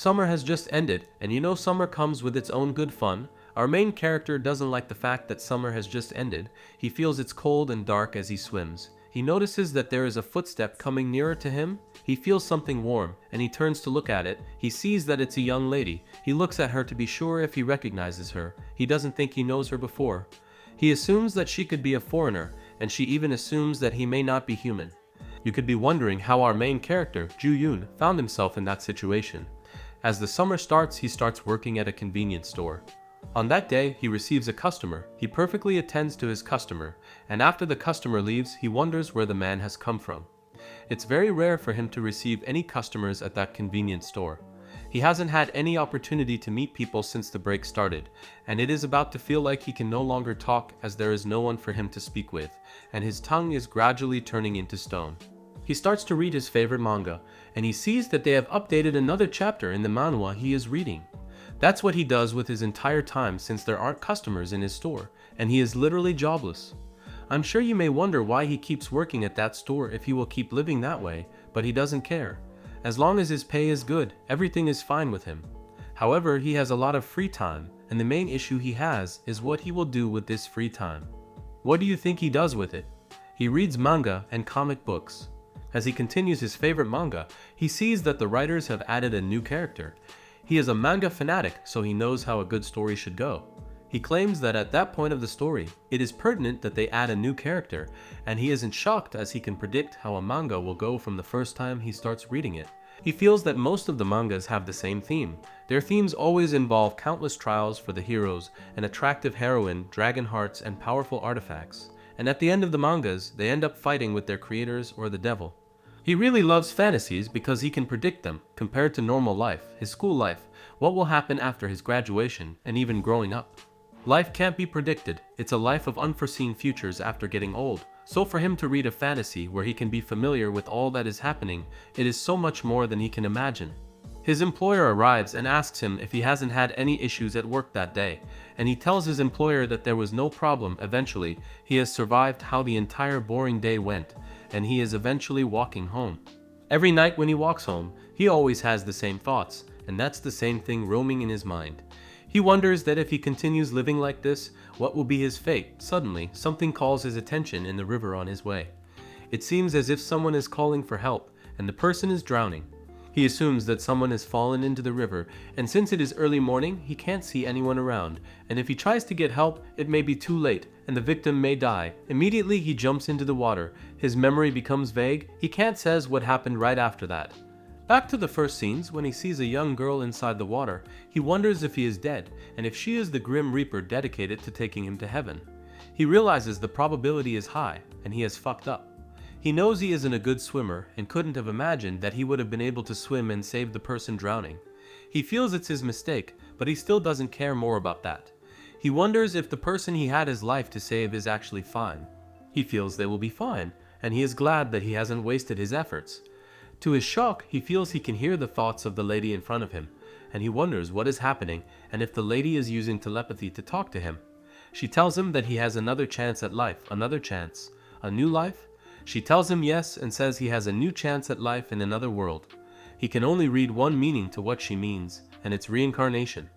Summer has just ended, and you know summer comes with its own good fun. Our main character doesn't like the fact that summer has just ended. He feels it's cold and dark as he swims. He notices that there is a footstep coming nearer to him. He feels something warm, and he turns to look at it. He sees that it's a young lady. He looks at her to be sure if he recognizes her. He doesn't think he knows her before. He assumes that she could be a foreigner, and she even assumes that he may not be human. You could be wondering how our main character, Ju-yoon, found himself in that situation. As the summer starts, he starts working at a convenience store. On that day, he receives a customer. He perfectly attends to his customer, and after the customer leaves, he wonders where the man has come from. It's very rare for him to receive any customers at that convenience store. He hasn't had any opportunity to meet people since the break started, and it is about to feel like he can no longer talk as there is no one for him to speak with, and his tongue is gradually turning into stone. He starts to read his favorite manga, and he sees that they have updated another chapter in the manhwa he is reading. That's what he does with his entire time since there aren't customers in his store, and he is literally jobless. I'm sure you may wonder why he keeps working at that store if he will keep living that way, but he doesn't care. As long as his pay is good, everything is fine with him. However, he has a lot of free time, and the main issue he has is what he will do with this free time. What do you think he does with it? He reads manga and comic books. As he continues his favorite manga, he sees that the writers have added a new character. He is a manga fanatic, so he knows how a good story should go. He claims that at that point of the story, it is pertinent that they add a new character, and he isn't shocked as he can predict how a manga will go from the first time he starts reading it. He feels that most of the mangas have the same theme. Their themes always involve countless trials for the heroes, an attractive heroine, dragon hearts, and powerful artifacts. And at the end of the mangas, they end up fighting with their creators or the devil. He really loves fantasies because he can predict them, compared to normal life, his school life, what will happen after his graduation, and even growing up. Life can't be predicted. It's a life of unforeseen futures after getting old. So for him to read a fantasy where he can be familiar with all that is happening, it is so much more than he can imagine. His employer arrives and asks him if he hasn't had any issues at work that day, and he tells his employer that there was no problem. Eventually, he has survived how the entire boring day went, and he is eventually walking home. Every night when he walks home, he always has the same thoughts, and that's the same thing roaming in his mind. He wonders that if he continues living like this, what will be his fate? Suddenly, something calls his attention in the river on his way. It seems as if someone is calling for help, and the person is drowning. He assumes that someone has fallen into the river, and since it is early morning, he can't see anyone around, and if he tries to get help, it may be too late, and the victim may die. Immediately he jumps into the water. His memory becomes vague. He can't say what happened right after that. Back to the first scenes, when he sees a young girl inside the water, he wonders if he is dead, and if she is the Grim Reaper dedicated to taking him to heaven. He realizes the probability is high, and he has fucked up. He knows he isn't a good swimmer, and couldn't have imagined that he would have been able to swim and save the person drowning. He feels it's his mistake, but he still doesn't care more about that. He wonders if the person he had his life to save is actually fine. He feels they will be fine, and he is glad that he hasn't wasted his efforts. To his shock, he feels he can hear the thoughts of the lady in front of him, and he wonders what is happening and if the lady is using telepathy to talk to him. She tells him that he has another chance at life, another chance. A new life? She tells him yes and says he has a new chance at life in another world. He can only read one meaning to what she means, and it's reincarnation.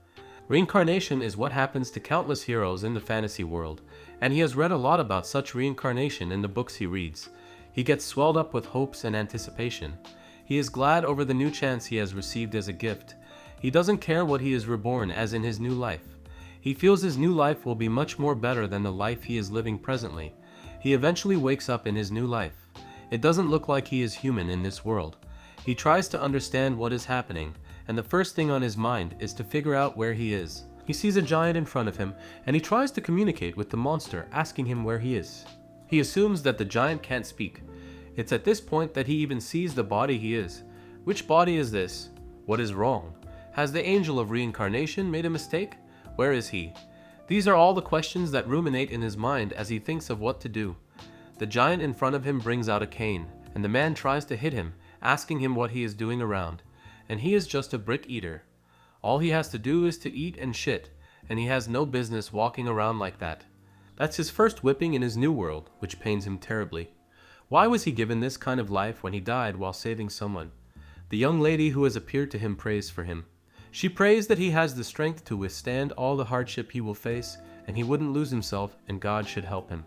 Reincarnation is what happens to countless heroes in the fantasy world, and he has read a lot about such reincarnation in the books he reads. He gets swelled up with hopes and anticipation. He is glad over the new chance he has received as a gift. He doesn't care what he is reborn as in his new life. He feels his new life will be much more better than the life he is living presently. He eventually wakes up in his new life. It doesn't look like he is human in this world. He tries to understand what is happening, and the first thing on his mind is to figure out where he is. He sees a giant in front of him, and he tries to communicate with the monster, asking him where he is. He assumes that the giant can't speak. It's at this point that he even sees the body he is. Which body is this? What is wrong? Has the angel of reincarnation made a mistake? Where is he? These are all the questions that ruminate in his mind as he thinks of what to do. The giant in front of him brings out a cane, and the man tries to hit him, asking him what he is doing around. And he is just a brick eater. All he has to do is to eat and shit, and he has no business walking around like that. That's his first whipping in his new world, which pains him terribly. Why was he given this kind of life when he died while saving someone? The young lady who has appeared to him prays for him. She prays that he has the strength to withstand all the hardship he will face, and he wouldn't lose himself, and God should help him.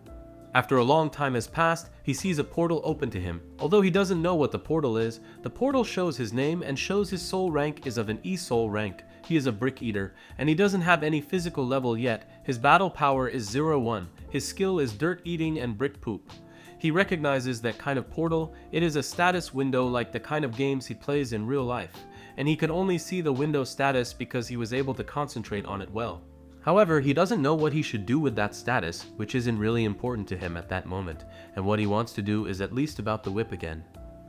After a long time has passed, he sees a portal open to him. Although he doesn't know what the portal is, the portal shows his name and shows his soul rank is of an E-soul rank. He is a brick eater, and he doesn't have any physical level yet. His battle power is 0-1. His skill is dirt eating and brick poop. He recognizes that kind of portal. It is a status window like the kind of games he plays in real life, and he could only see the window status because he was able to concentrate on it well. However, he doesn't know what he should do with that status, which isn't really important to him at that moment, and what he wants to do is at least about the whip again.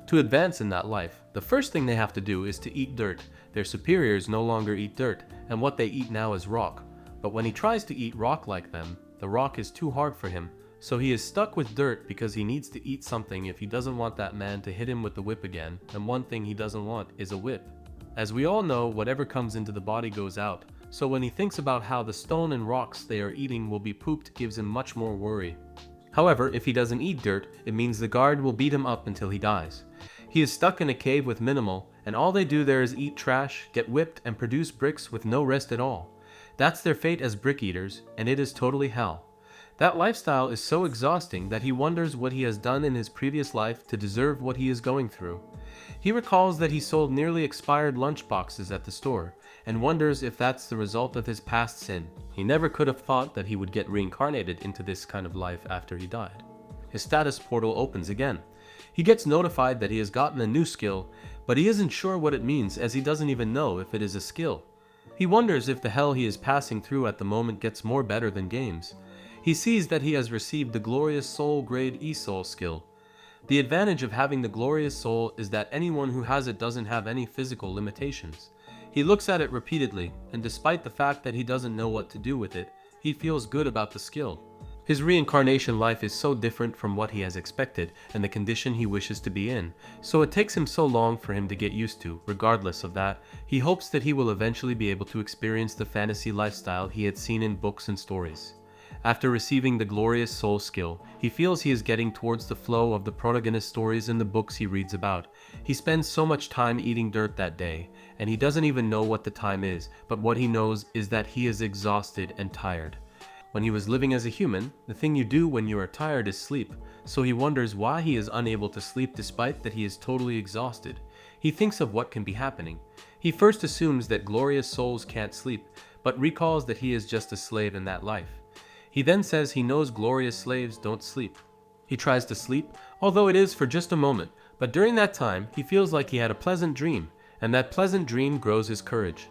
To advance in that life, the first thing they have to do is to eat dirt. Their superiors no longer eat dirt, and what they eat now is rock. But when he tries to eat rock like them, the rock is too hard for him, so he is stuck with dirt because he needs to eat something if he doesn't want that man to hit him with the whip again, and one thing he doesn't want is a whip. As we all know, whatever comes into the body goes out, so when he thinks about how the stone and rocks they are eating will be pooped gives him much more worry. However, if he doesn't eat dirt, it means the guard will beat him up until he dies. He is stuck in a cave with minimal, and all they do there is eat trash, get whipped, and produce bricks with no rest at all. That's their fate as brick eaters, and it is totally hell. That lifestyle is so exhausting that he wonders what he has done in his previous life to deserve what he is going through. He recalls that he sold nearly expired lunch boxes at the store, and wonders if that's the result of his past sin. He never could have thought that he would get reincarnated into this kind of life after he died. His status portal opens again. He gets notified that he has gotten a new skill, but he isn't sure what it means as he doesn't even know if it is a skill. He wonders if the hell he is passing through at the moment gets more better than games. He sees that he has received the glorious soul grade E-soul skill. The advantage of having the glorious soul is that anyone who has it doesn't have any physical limitations. He looks at it repeatedly, and despite the fact that he doesn't know what to do with it, he feels good about the skill. His reincarnation life is so different from what he has expected and the condition he wishes to be in, so it takes him so long for him to get used to. Regardless of that, he hopes that he will eventually be able to experience the fantasy lifestyle he had seen in books and stories. After receiving the glorious soul skill, he feels he is getting towards the flow of the protagonist stories in the books he reads about. He spends so much time eating dirt that day, and he doesn't even know what the time is, but what he knows is that he is exhausted and tired. When he was living as a human, the thing you do when you are tired is sleep, so he wonders why he is unable to sleep despite that he is totally exhausted. He thinks of what can be happening. He first assumes that glorious souls can't sleep, but recalls that he is just a slave in that life. He then says he knows glorious slaves don't sleep. He tries to sleep, although it is for just a moment, but during that time he feels like he had a pleasant dream, and that pleasant dream grows his courage.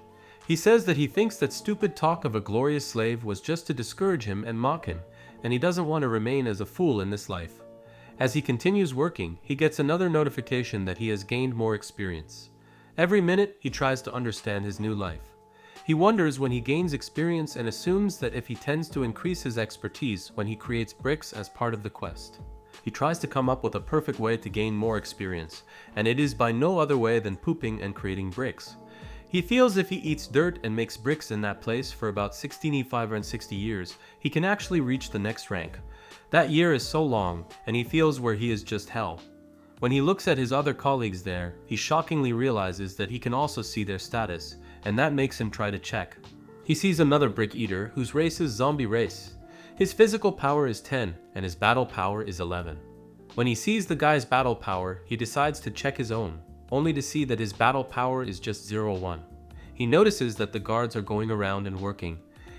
He says that he thinks that stupid talk of a glorious slave was just to discourage him and mock him, and he doesn't want to remain as a fool in this life. As he continues working, he gets another notification that he has gained more experience. Every minute he tries to understand his new life. He wonders when he gains experience and assumes that if he tends to increase his expertise when he creates bricks as part of the quest. He tries to come up with a perfect way to gain more experience, and it is by no other way than pooping and creating bricks. He feels if he eats dirt and makes bricks in that place for about 16,560 years, he can actually reach the next rank. That year is so long, and he feels where he is just hell. When he looks at his other colleagues there, he shockingly realizes that he can also see their status, and that makes him try to check. He sees another brick eater whose race is zombie race. His physical power is 10 and his battle power is 11. When he sees the guy's battle power, he decides to check his own, only to see that his battle power is just 0-1. He notices that the guards are going around and working.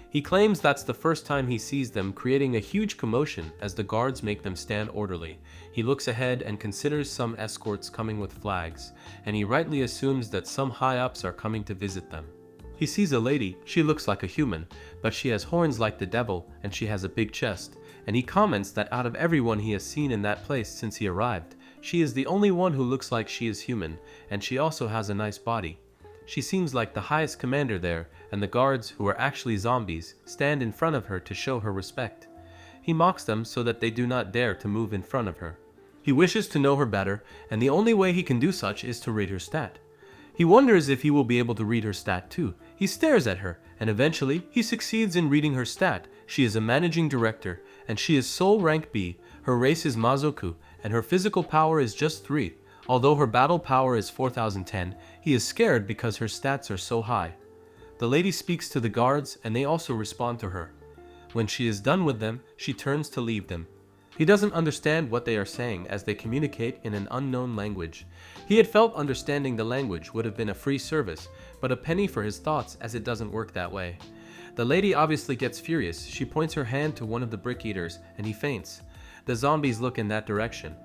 He claims that's the first time he sees them, creating a huge commotion as the guards make them stand orderly. He looks ahead and considers some escorts coming with flags, and he rightly assumes that some high-ups are coming to visit them. He sees a lady. She looks like a human, but she has horns like the devil and she has a big chest, and he comments that out of everyone he has seen in that place since he arrived, she is the only one who looks like she is human, and she also has a nice body. She seems like the highest commander there, and the guards, who are actually zombies, stand in front of her to show her respect. He mocks them so that they do not dare to move in front of her. He wishes to know her better, and the only way he can do such is to read her stat. He wonders if he will be able to read her stat too. He stares at her, and eventually he succeeds in reading her stat. She is a managing director, and she is soul rank B, her race is Mazoku, and her physical power is just 3. Although her battle power is 4010, he is scared because her stats are so high. The lady speaks to the guards and they also respond to her. When she is done with them, she turns to leave them. He doesn't understand what they are saying as they communicate in an unknown language. He had felt understanding the language would have been a free service, but a penny for his thoughts as it doesn't work that way. The lady obviously gets furious. She points her hand to one of the brick eaters and he faints. The zombies look in that direction.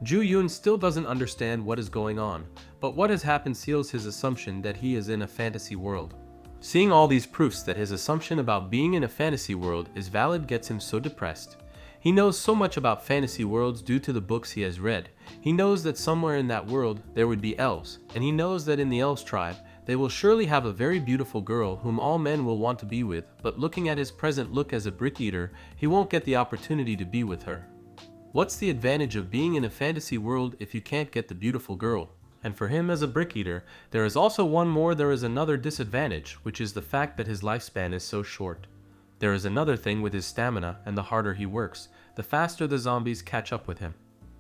Ju-yoon still doesn't understand what is going on, but what has happened seals his assumption that he is in a fantasy world. Seeing all these proofs that his assumption about being in a fantasy world is valid gets him so depressed. He knows so much about fantasy worlds due to the books he has read. He knows that somewhere in that world there would be elves, and he knows that in the elves tribe, they will surely have a very beautiful girl whom all men will want to be with, but looking at his present look as a brick eater, he won't get the opportunity to be with her. What's the advantage of being in a fantasy world if you can't get the beautiful girl? And for him as a brick eater, there is also there is another disadvantage, which is the fact that his lifespan is so short. There is another thing with his stamina, and the harder he works, the faster the zombies catch up with him.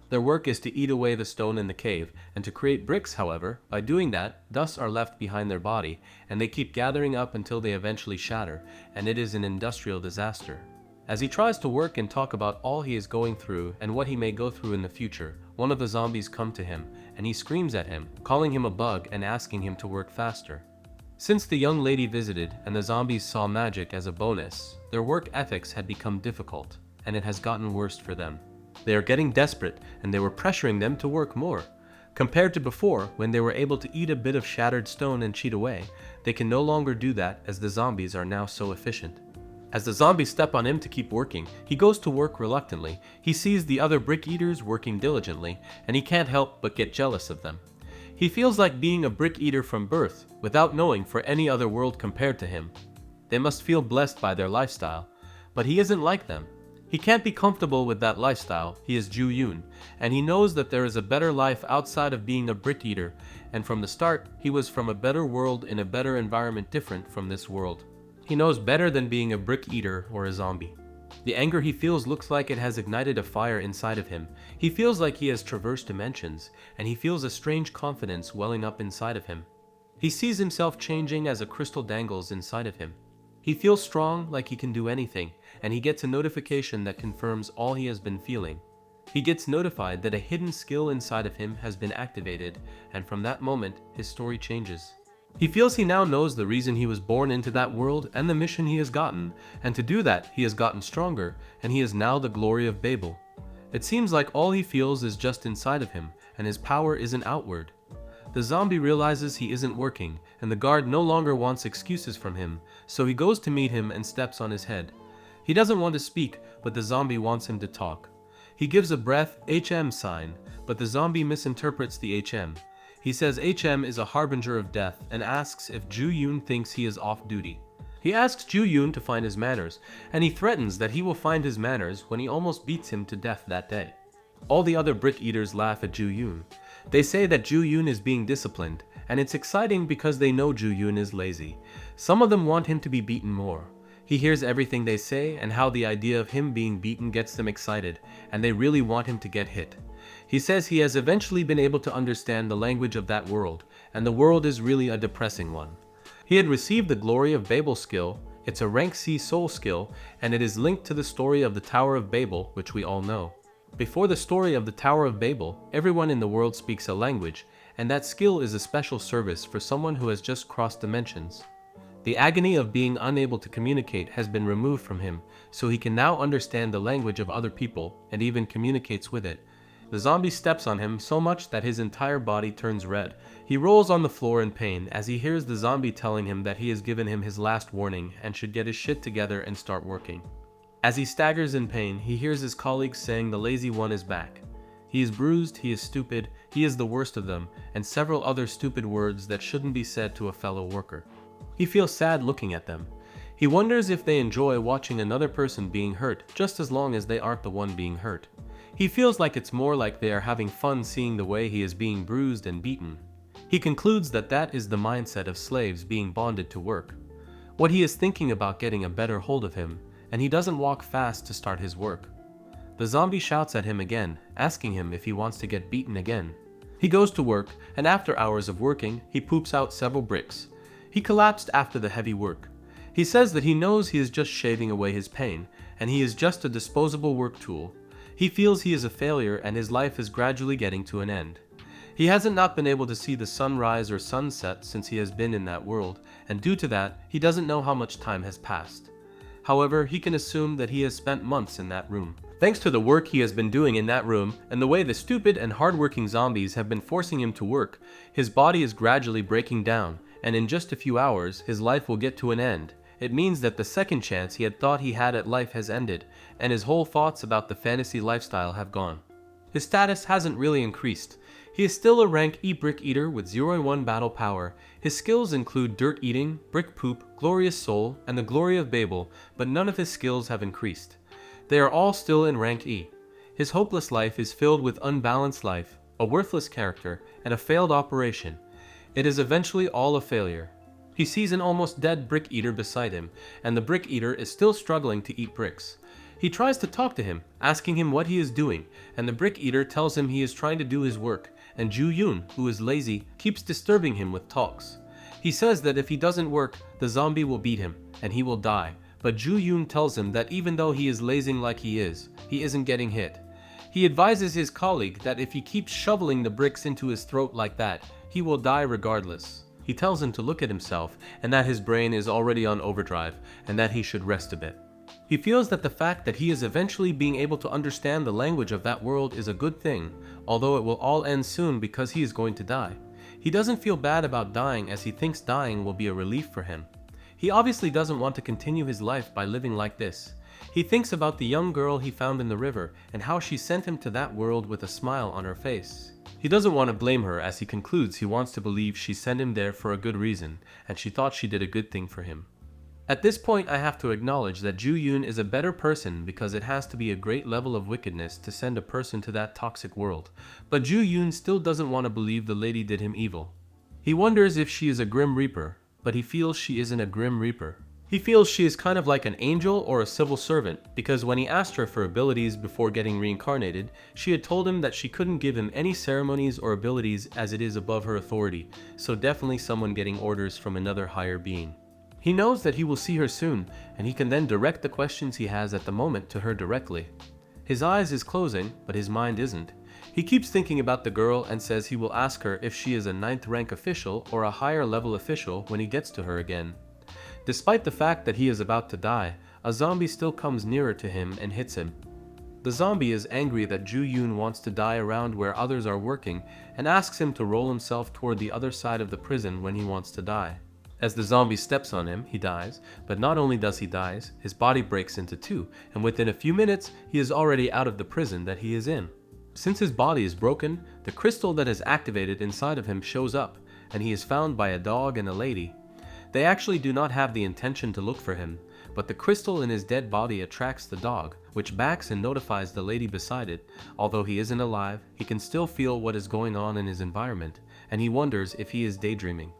Their work is to eat away the stone in the cave, and to create bricks, however. By doing that, dust are left behind their body, and they keep gathering up until they eventually shatter, and it is an industrial disaster. As he tries to work and talk about all he is going through and what he may go through in the future, one of the zombies come to him, and he screams at him, calling him a bug and asking him to work faster. Since the young lady visited and the zombies saw magic as a bonus, their work ethics had become difficult, and it has gotten worse for them. They are getting desperate, and they were pressuring them to work more. Compared to before, when they were able to eat a bit of shattered stone and cheat away, they can no longer do that as the zombies are now so efficient. As the zombies step on him to keep working, he goes to work reluctantly. He sees the other brick eaters working diligently, and he can't help but get jealous of them. He feels like being a brick eater from birth, without knowing for any other world compared to him. They must feel blessed by their lifestyle, but he isn't like them. He can't be comfortable with that lifestyle. He is Ju-yoon, and he knows that there is a better life outside of being a brick eater, and from the start, he was from a better world in a better environment different from this world. He knows better than being a brick eater or a zombie. The anger he feels looks like it has ignited a fire inside of him. He feels like he has traversed dimensions, and he feels a strange confidence welling up inside of him. He sees himself changing as a crystal dangles inside of him. He feels strong, like he can do anything, and he gets a notification that confirms all he has been feeling. He gets notified that a hidden skill inside of him has been activated, and from that moment, his story changes. He feels he now knows the reason he was born into that world and the mission he has gotten, and to do that, he has gotten stronger, and he is now the glory of Babel. It seems like all he feels is just inside of him, and his power isn't outward. The zombie realizes he isn't working, and the guard no longer wants excuses from him, so he goes to meet him and steps on his head. He doesn't want to speak, but the zombie wants him to talk. He gives a breath HM sign, but the zombie misinterprets the HM. He says HM is a harbinger of death and asks if Ju-yoon thinks he is off duty. He asks Ju-yoon to find his manners, and he threatens that he will find his manners when he almost beats him to death that day. All the other brick eaters laugh at Ju-yoon. They say that Ju-yoon is being disciplined, and it's exciting because they know Ju-yoon is lazy. Some of them want him to be beaten more. He hears everything they say and how the idea of him being beaten gets them excited, and they really want him to get hit. He says he has eventually been able to understand the language of that world, and the world is really a depressing one. He had received the Glory of Babel skill. It's a rank C soul skill, and it is linked to the story of the Tower of Babel, which we all know. Before the story of the Tower of Babel, everyone in the world speaks a language, and that skill is a special service for someone who has just crossed dimensions. The agony of being unable to communicate has been removed from him, so he can now understand the language of other people and even communicates with it. The zombie steps on him so much that his entire body turns red. He rolls on the floor in pain as he hears the zombie telling him that he has given him his last warning and should get his shit together and start working. As he staggers in pain, he hears his colleagues saying the lazy one is back. He is bruised, he is stupid, he is the worst of them, and several other stupid words that shouldn't be said to a fellow worker. He feels sad looking at them. He wonders if they enjoy watching another person being hurt just as long as they aren't the one being hurt. He feels like it's more like they are having fun seeing the way he is being bruised and beaten. He concludes that that is the mindset of slaves being bonded to work. What he is thinking about getting a better hold of him, and he doesn't walk fast to start his work. The zombie shouts at him again, asking him if he wants to get beaten again. He goes to work, and after hours of working, he poops out several bricks. He collapsed after the heavy work. He says that he knows he is just shaving away his pain, and he is just a disposable work tool. He feels he is a failure and his life is gradually getting to an end. He hasn't not been able to see the sunrise or sunset since he has been in that world, and due to that, he doesn't know how much time has passed. However, he can assume that he has spent months in that room. Thanks to the work he has been doing in that room, and the way the stupid and hardworking zombies have been forcing him to work, his body is gradually breaking down, and in just a few hours, his life will get to an end. It means that the second chance he had thought he had at life has ended, and his whole thoughts about the fantasy lifestyle have gone. His status hasn't really increased. He is still a rank E brick eater with 0-1 battle power. His skills include dirt eating, brick poop, glorious soul, and the glory of Babel, but none of his skills have increased. They are all still in rank E. His hopeless life is filled with unbalanced life, a worthless character, and a failed operation. It is eventually all a failure. He sees an almost dead brick eater beside him, and the brick eater is still struggling to eat bricks. He tries to talk to him, asking him what he is doing, and the brick eater tells him he is trying to do his work, and Ju-yoon, who is lazy, keeps disturbing him with talks. He says that if he doesn't work, the zombie will beat him, and he will die, but Ju-yoon tells him that even though he is lazing like he isn't getting hit. He advises his colleague that if he keeps shoveling the bricks into his throat like that, he will die regardless. He tells him to look at himself, and that his brain is already on overdrive, and that he should rest a bit. He feels that the fact that he is eventually being able to understand the language of that world is a good thing, although it will all end soon because he is going to die. He doesn't feel bad about dying as he thinks dying will be a relief for him. He obviously doesn't want to continue his life by living like this. He thinks about the young girl he found in the river and how she sent him to that world with a smile on her face. He doesn't want to blame her as he concludes he wants to believe she sent him there for a good reason and she thought she did a good thing for him. At this point I have to acknowledge that Ju-yoon is a better person because it has to be a great level of wickedness to send a person to that toxic world, but Ju-yoon still doesn't want to believe the lady did him evil. He wonders if she is a Grim Reaper, but he feels she isn't a Grim Reaper. He feels she is kind of like an angel or a civil servant because when he asked her for abilities before getting reincarnated, she had told him that she couldn't give him any ceremonies or abilities as it is above her authority, so definitely someone getting orders from another higher being. He knows that he will see her soon, and he can then direct the questions he has at the moment to her directly. His eyes is closing, but his mind isn't. He keeps thinking about the girl and says he will ask her if she is a 9th rank official or a higher level official when he gets to her again. Despite the fact that he is about to die, a zombie still comes nearer to him and hits him. The zombie is angry that Ju-yoon wants to die around where others are working and asks him to roll himself toward the other side of the prison when he wants to die. As the zombie steps on him, he dies, but not only does he die, his body breaks into two, and within a few minutes, he is already out of the prison that he is in. Since his body is broken, the crystal that is activated inside of him shows up, and he is found by a dog and a lady. They actually do not have the intention to look for him, but the crystal in his dead body attracts the dog, which backs and notifies the lady beside it. Although he isn't alive, he can still feel what is going on in his environment, and he wonders if he is daydreaming.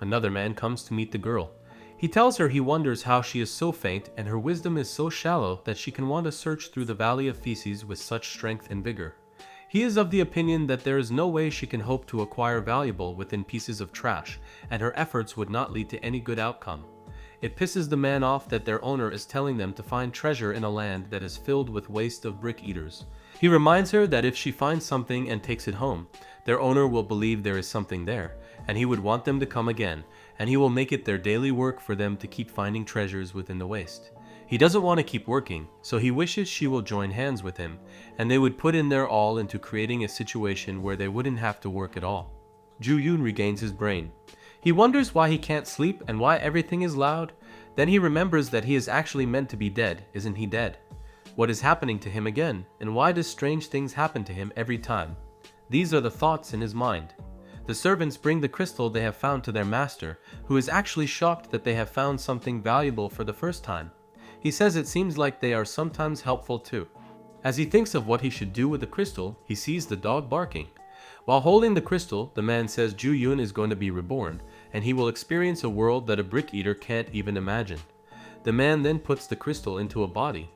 Another man comes to meet the girl. He tells her he wonders how she is so faint and her wisdom is so shallow that she can want to search through the valley of feces with such strength and vigor. He is of the opinion that there is no way she can hope to acquire valuable within pieces of trash, and her efforts would not lead to any good outcome. It pisses the man off that their owner is telling them to find treasure in a land that is filled with waste of brick eaters. He reminds her that if she finds something and takes it home, their owner will believe there is something there, and he would want them to come again, and he will make it their daily work for them to keep finding treasures within the waste. He doesn't want to keep working, so he wishes she will join hands with him, and they would put in their all into creating a situation where they wouldn't have to work at all. Ju-yoon regains his brain. He wonders why he can't sleep and why everything is loud. Then he remembers that he is actually meant to be dead, isn't he dead? What is happening to him again, and why does strange things happen to him every time? These are the thoughts in his mind. The servants bring the crystal they have found to their master, who is actually shocked that they have found something valuable for the first time. He says it seems like they are sometimes helpful too. As he thinks of what he should do with the crystal, he sees the dog barking. While holding the crystal, the man says Ju-yoon is going to be reborn, and he will experience a world that a brick eater can't even imagine. The man then puts the crystal into a body.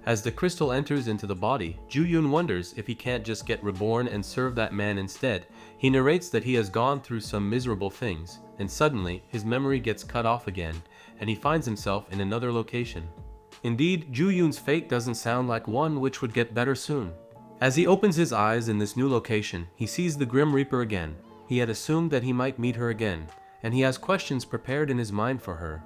As the crystal enters into the body, Ju-yoon wonders if he can't just get reborn and serve that man instead. He narrates that he has gone through some miserable things, and suddenly his memory gets cut off again, and he finds himself in another location. Indeed, Ju-yoon's fate doesn't sound like one which would get better soon. As he opens his eyes in this new location, he sees the Grim Reaper again. He had assumed that he might meet her again, and he has questions prepared in his mind for her.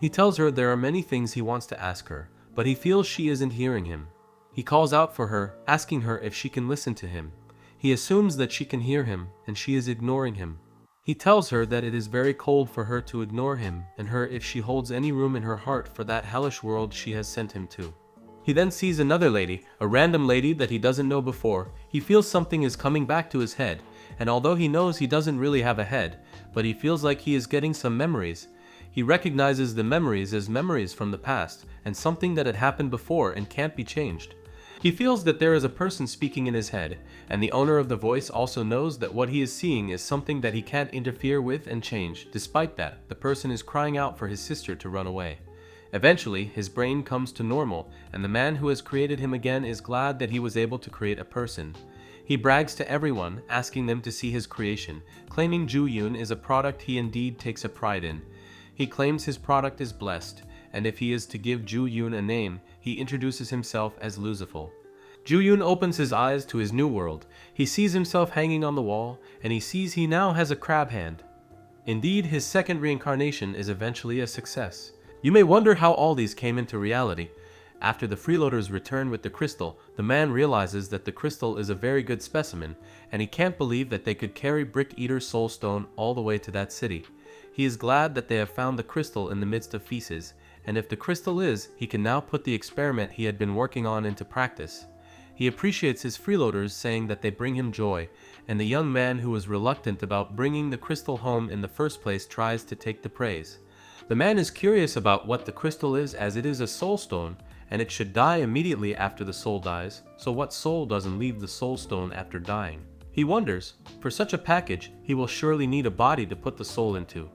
He tells her there are many things he wants to ask her, but he feels she isn't hearing him. He calls out for her, asking her if she can listen to him. He assumes that she can hear him, and she is ignoring him. He tells her that it is very cold for her to ignore him, and her if she holds any room in her heart for that hellish world she has sent him to. He then sees another lady, a random lady that he doesn't know before. He feels something is coming back to his head, and although he knows he doesn't really have a head, but he feels like he is getting some memories. He recognizes the memories as memories from the past, and something that had happened before and can't be changed. He feels that there is a person speaking in his head, and the owner of the voice also knows that what he is seeing is something that he can't interfere with and change. Despite that, the person is crying out for his sister to run away. Eventually, his brain comes to normal, and the man who has created him again is glad that he was able to create a person. He brags to everyone, asking them to see his creation, claiming Ju-yoon is a product he indeed takes a pride in. He claims his product is blessed, and if he is to give Ju-yoon a name, he introduces himself as Lucifer. Ju-yoon opens his eyes to his new world. He sees himself hanging on the wall, and he sees he now has a crab hand. Indeed, his second reincarnation is eventually a success. You may wonder how all these came into reality. After the freeloaders return with the crystal, the man realizes that the crystal is a very good specimen, and he can't believe that they could carry Brick Eater's soul stone all the way to that city. He is glad that they have found the crystal in the midst of feces, and if the crystal is, he can now put the experiment he had been working on into practice. He appreciates his freeloaders saying that they bring him joy, and the young man who was reluctant about bringing the crystal home in the first place tries to take the praise. The man is curious about what the crystal is, as it is a soul stone, and it should die immediately after the soul dies, so what soul doesn't leave the soul stone after dying? He wonders, for such a package, he will surely need a body to put the soul into.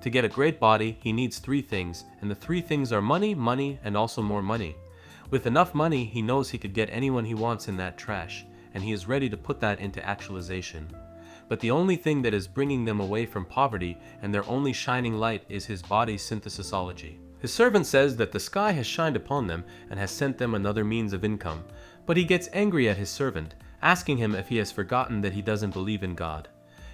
To get a great body, he needs 3 things, and the 3 things are money, money, and also more money. With enough money, he knows he could get anyone he wants in that trash, and he is ready to put that into actualization. But the only thing that is bringing them away from poverty and their only shining light is his body's synthesisology. His servant says that the sky has shined upon them and has sent them another means of income, but he gets angry at his servant, asking him if he has forgotten that he doesn't believe in God.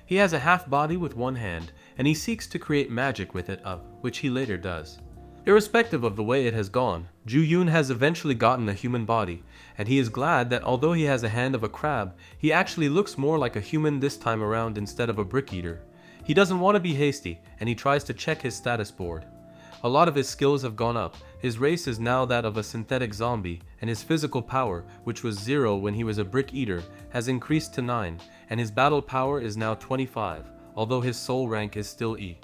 He has a half body with one hand, and he seeks to create magic with it up, which he later does. Irrespective of the way it has gone, Ju-yoon has eventually gotten a human body, and he is glad that although he has a hand of a crab, he actually looks more like a human this time around instead of a brick eater. He doesn't want to be hasty, and he tries to check his status board. A lot of his skills have gone up. His race is now that of a synthetic zombie, and his physical power, which was 0 when he was a brick eater, has increased to 9, and his battle power is now 25, although his soul rank is still E.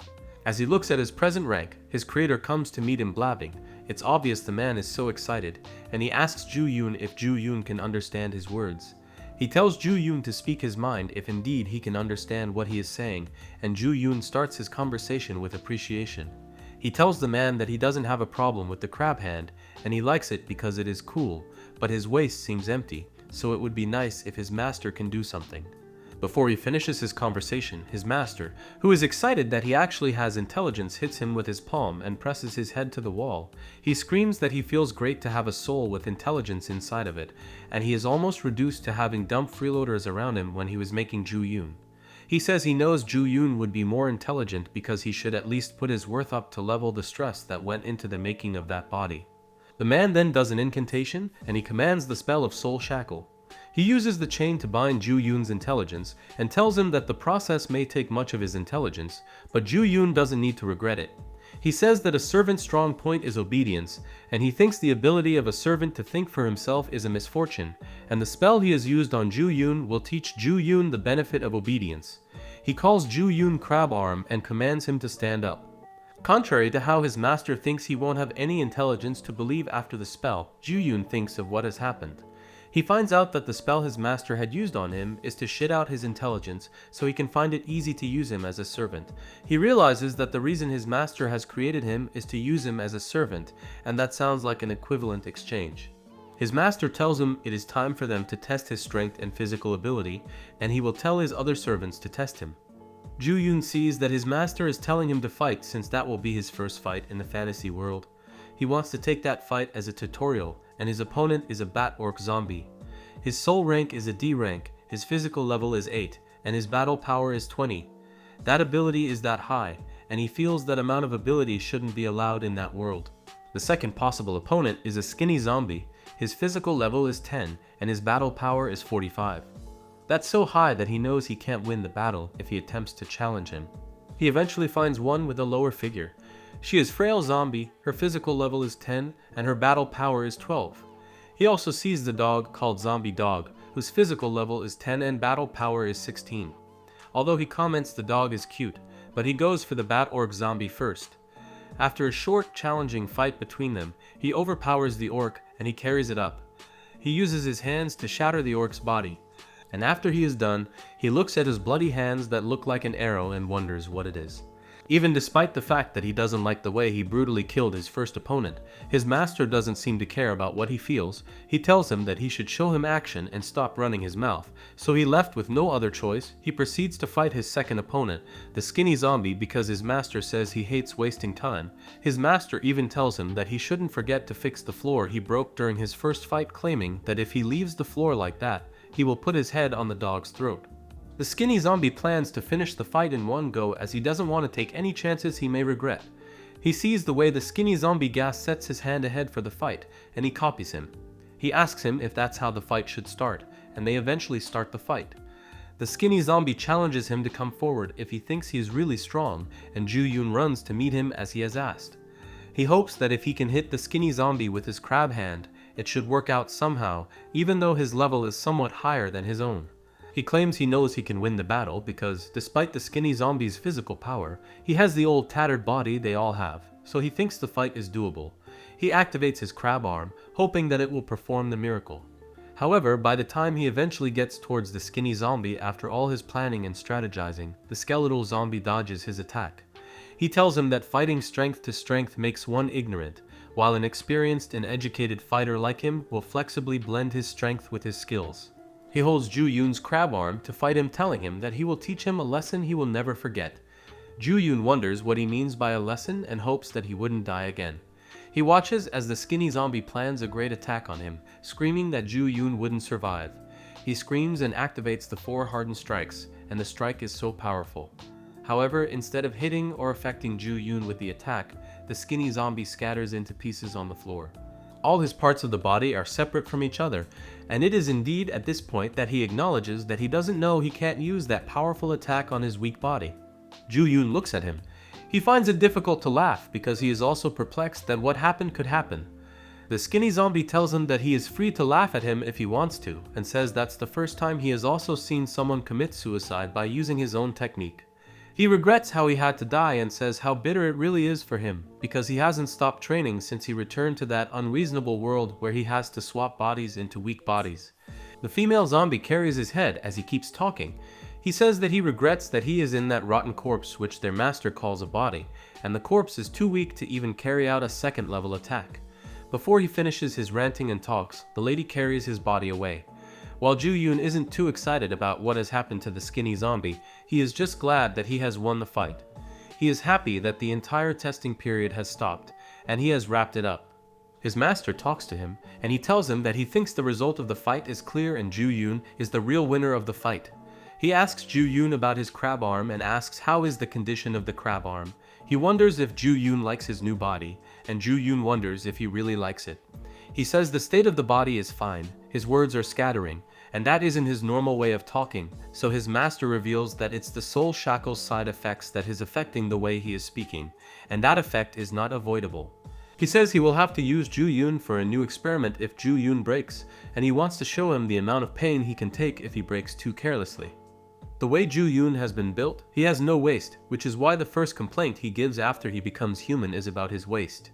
As he looks at his present rank, his creator comes to meet him blabbing. It's obvious the man is so excited, and he asks Ju-yoon if Ju-yoon can understand his words. He tells Ju-yoon to speak his mind if indeed he can understand what he is saying, and Ju-yoon starts his conversation with appreciation. He tells the man that he doesn't have a problem with the crab hand, and he likes it because it is cool, but his waist seems empty, so it would be nice if his master can do something. Before he finishes his conversation, his master, who is excited that he actually has intelligence, hits him with his palm and presses his head to the wall. He screams that he feels great to have a soul with intelligence inside of it, and he is almost reduced to having dumb freeloaders around him when he was making Ju-yoon. He says he knows Ju-yoon would be more intelligent because he should at least put his worth up to level the stress that went into the making of that body. The man then does an incantation, and he commands the spell of Soul Shackle. He uses the chain to bind Ju-yoon's intelligence, and tells him that the process may take much of his intelligence, but Ju-yoon doesn't need to regret it. He says that a servant's strong point is obedience, and he thinks the ability of a servant to think for himself is a misfortune, and the spell he has used on Ju-yoon will teach Ju-yoon the benefit of obedience. He calls Ju-yoon Crab Arm and commands him to stand up. Contrary to how his master thinks he won't have any intelligence to believe after the spell, Ju-yoon thinks of what has happened. He finds out that the spell his master had used on him is to shit out his intelligence so he can find it easy to use him as a servant. He realizes that the reason his master has created him is to use him as a servant, and that sounds like an equivalent exchange. His master tells him it is time for them to test his strength and physical ability, and he will tell his other servants to test him. Ju-yoon sees that his master is telling him to fight since that will be his first fight in the fantasy world. He wants to take that fight as a tutorial, and his opponent is a bat orc zombie. His soul rank is a D rank, his physical level is 8, and his battle power is 20. That ability is that high, and he feels that amount of ability shouldn't be allowed in that world. The second possible opponent is a skinny zombie. His physical level is 10, and his battle power is 45. That's so high that he knows he can't win the battle if he attempts to challenge him. He eventually finds one with a lower figure. She is frail zombie, her physical level is 10, and her battle power is 12. He also sees the dog called Zombie Dog, whose physical level is 10 and battle power is 16. Although he comments the dog is cute, but he goes for the bat orc zombie first. After a short, challenging fight between them, he overpowers the orc and he carries it up. He uses his hands to shatter the orc's body, and after he is done, he looks at his bloody hands that look like an arrow and wonders what it is. Even despite the fact that he doesn't like the way he brutally killed his first opponent, his master doesn't seem to care about what he feels. He tells him that he should show him action and stop running his mouth, so he left with no other choice. He proceeds to fight his second opponent, the skinny zombie, because his master says he hates wasting time. His master even tells him that he shouldn't forget to fix the floor he broke during his first fight, claiming that if he leaves the floor like that, he will put his head on the dog's throat. The skinny zombie plans to finish the fight in one go as he doesn't want to take any chances he may regret. He sees the way the skinny zombie gas sets his hand ahead for the fight, and he copies him. He asks him if that's how the fight should start, and they eventually start the fight. The skinny zombie challenges him to come forward if he thinks he is really strong, and Ju-yoon runs to meet him as he has asked. He hopes that if he can hit the skinny zombie with his crab hand, it should work out somehow, even though his level is somewhat higher than his own. He claims he knows he can win the battle because, despite the skinny zombie's physical power, he has the old tattered body they all have, so he thinks the fight is doable. He activates his crab arm, hoping that it will perform the miracle. However, by the time he eventually gets towards the skinny zombie after all his planning and strategizing, the skeletal zombie dodges his attack. He tells him that fighting strength to strength makes one ignorant, while an experienced and educated fighter like him will flexibly blend his strength with his skills. He holds Ju-yoon's crab arm to fight him, telling him that he will teach him a lesson he will never forget. Ju-yoon wonders what he means by a lesson and hopes that he wouldn't die again. He watches as the skinny zombie plans a great attack on him, screaming that Ju-yoon wouldn't survive. He screams and activates the 4 hardened strikes, and the strike is so powerful. However, instead of hitting or affecting Ju-yoon with the attack, the skinny zombie scatters into pieces on the floor. All his parts of the body are separate from each other, and it is indeed at this point that he acknowledges that he doesn't know he can't use that powerful attack on his weak body. Ju-yoon looks at him. He finds it difficult to laugh because he is also perplexed that what happened could happen. The skinny zombie tells him that he is free to laugh at him if he wants to, and says that's the first time he has also seen someone commit suicide by using his own technique. He regrets how he had to die and says how bitter it really is for him, because he hasn't stopped training since he returned to that unreasonable world where he has to swap bodies into weak bodies. The female zombie carries his head as he keeps talking. He says that he regrets that he is in that rotten corpse which their master calls a body, and the corpse is too weak to even carry out a second level attack. Before he finishes his ranting and talks, the lady carries his body away. While Ju-yoon isn't too excited about what has happened to the skinny zombie, he is just glad that he has won the fight. He is happy that the entire testing period has stopped, and he has wrapped it up. His master talks to him, and he tells him that he thinks the result of the fight is clear and Ju-yoon is the real winner of the fight. He asks Ju-yoon about his crab arm and asks how is the condition of the crab arm. He wonders if Ju-yoon likes his new body, and Ju-yoon wonders if he really likes it. He says the state of the body is fine, his words are scattering, and that isn't his normal way of talking, so his master reveals that it's the soul shackle's side effects that is affecting the way he is speaking, and that effect is not avoidable. He says he will have to use Ju-yoon for a new experiment if Ju-yoon breaks, and he wants to show him the amount of pain he can take if he breaks too carelessly. The way Ju-yoon has been built, he has no waist, which is why the first complaint he gives after he becomes human is about his waist.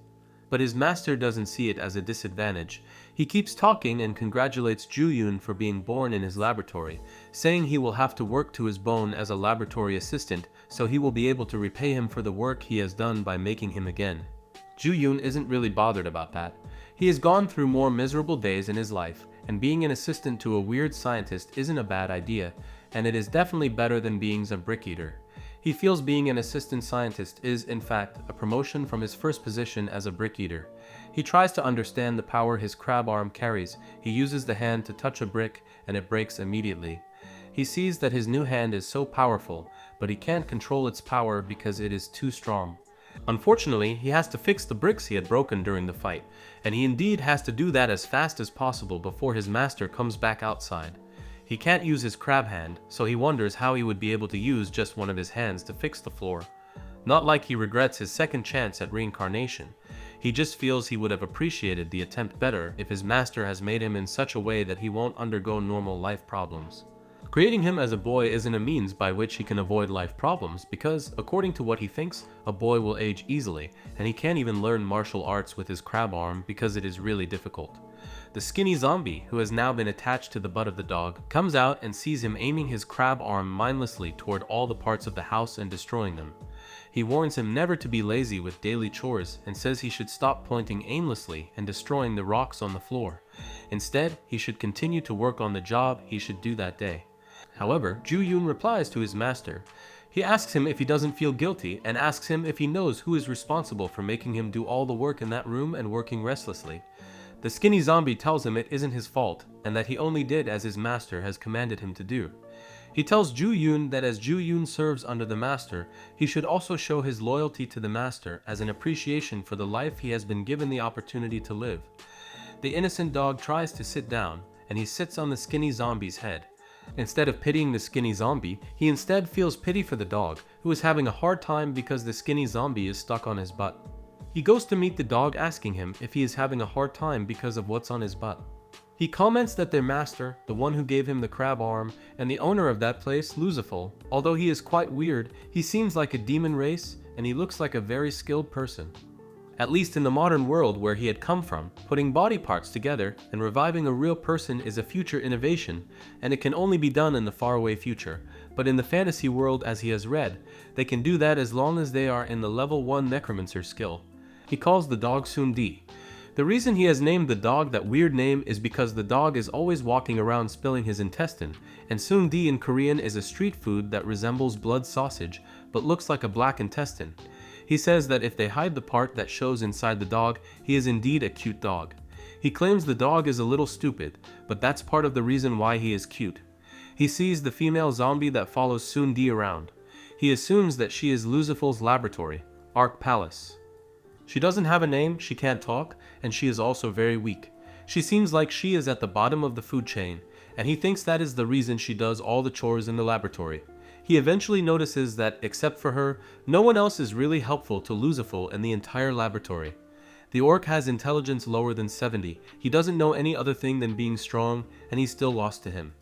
But his master doesn't see it as a disadvantage. He keeps talking and congratulates Ju-yoon for being born in his laboratory, saying he will have to work to his bone as a laboratory assistant, so he will be able to repay him for the work he has done by making him again. Ju-yoon isn't really bothered about that. He has gone through more miserable days in his life, and being an assistant to a weird scientist isn't a bad idea, and it is definitely better than being a brick eater. He feels being an assistant scientist is, in fact, a promotion from his first position as a brick eater. He tries to understand the power his crab arm carries. He uses the hand to touch a brick, and it breaks immediately. He sees that his new hand is so powerful, but he can't control its power because it is too strong. Unfortunately, he has to fix the bricks he had broken during the fight, and he indeed has to do that as fast as possible before his master comes back outside. He can't use his crab hand, so he wonders how he would be able to use just one of his hands to fix the floor. Not like he regrets his second chance at reincarnation. He just feels he would have appreciated the attempt better if his master has made him in such a way that he won't undergo normal life problems. Creating him as a boy isn't a means by which he can avoid life problems because, according to what he thinks, a boy will age easily, and he can't even learn martial arts with his crab arm because it is really difficult. The skinny zombie, who has now been attached to the butt of the dog, comes out and sees him aiming his crab arm mindlessly toward all the parts of the house and destroying them. He warns him never to be lazy with daily chores and says he should stop pointing aimlessly and destroying the rocks on the floor. Instead, he should continue to work on the job he should do that day. However, Ju-yoon replies to his master. He asks him if he doesn't feel guilty and asks him if he knows who is responsible for making him do all the work in that room and working restlessly. The skinny zombie tells him it isn't his fault and that he only did as his master has commanded him to do. He tells Ju-yoon that as Ju-yoon serves under the master, he should also show his loyalty to the master as an appreciation for the life he has been given the opportunity to live. The innocent dog tries to sit down, and he sits on the skinny zombie's head. Instead of pitying the skinny zombie, he instead feels pity for the dog, who is having a hard time because the skinny zombie is stuck on his butt. He goes to meet the dog, asking him if he is having a hard time because of what's on his butt. He comments that their master, the one who gave him the crab arm, and the owner of that place, Luciful, although he is quite weird, he seems like a demon race, and he looks like a very skilled person. At least in the modern world where he had come from, putting body parts together and reviving a real person is a future innovation, and it can only be done in the faraway future. But in the fantasy world, as he has read, they can do that as long as they are in the level 1 necromancer skill. He calls the dog Sundi. The reason he has named the dog that weird name is because the dog is always walking around spilling his intestine, and Sundi in Korean is a street food that resembles blood sausage, but looks like a black intestine. He says that if they hide the part that shows inside the dog, he is indeed a cute dog. He claims the dog is a little stupid, but that's part of the reason why he is cute. He sees the female zombie that follows Sundi around. He assumes that she is Luciful's laboratory, Arc Palace. She doesn't have a name, she can't talk, and she is also very weak. She seems like she is at the bottom of the food chain, and he thinks that is the reason she does all the chores in the laboratory. He eventually notices that, except for her, no one else is really helpful to Luciful in the entire laboratory. The orc has intelligence lower than 70, he doesn't know any other thing than being strong, and he's still lost to him.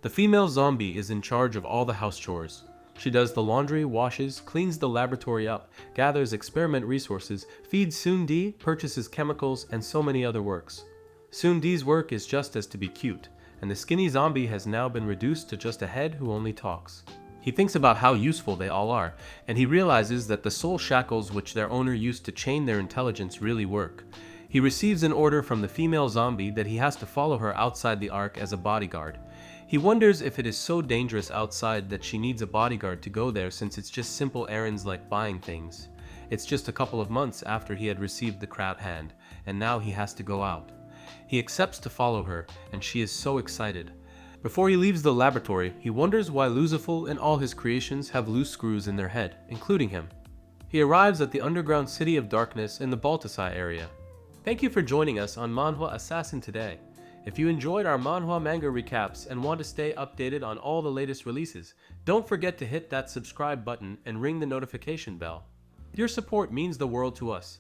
The female zombie is in charge of all the house chores. She does the laundry, washes, cleans the laboratory up, gathers experiment resources, feeds Sundi, purchases chemicals, and so many other works. Sundi's work is just as to be cute, and the skinny zombie has now been reduced to just a head who only talks. He thinks about how useful they all are, and he realizes that the soul shackles which their owner used to chain their intelligence really work. He receives an order from the female zombie that he has to follow her outside the ark as a bodyguard. He wonders if it is so dangerous outside that she needs a bodyguard to go there, since it's just simple errands like buying things. It's just a couple of months after he had received the crab hand, and now he has to go out. He accepts to follow her, and she is so excited. Before he leaves the laboratory, he wonders why Luciful and all his creations have loose screws in their head, including him. He arrives at the underground city of darkness in the Baltasai area. Thank you for joining us on Manhwa Assassin today. If you enjoyed our Manhwa manga recaps and want to stay updated on all the latest releases, don't forget to hit that subscribe button and ring the notification bell. Your support means the world to us.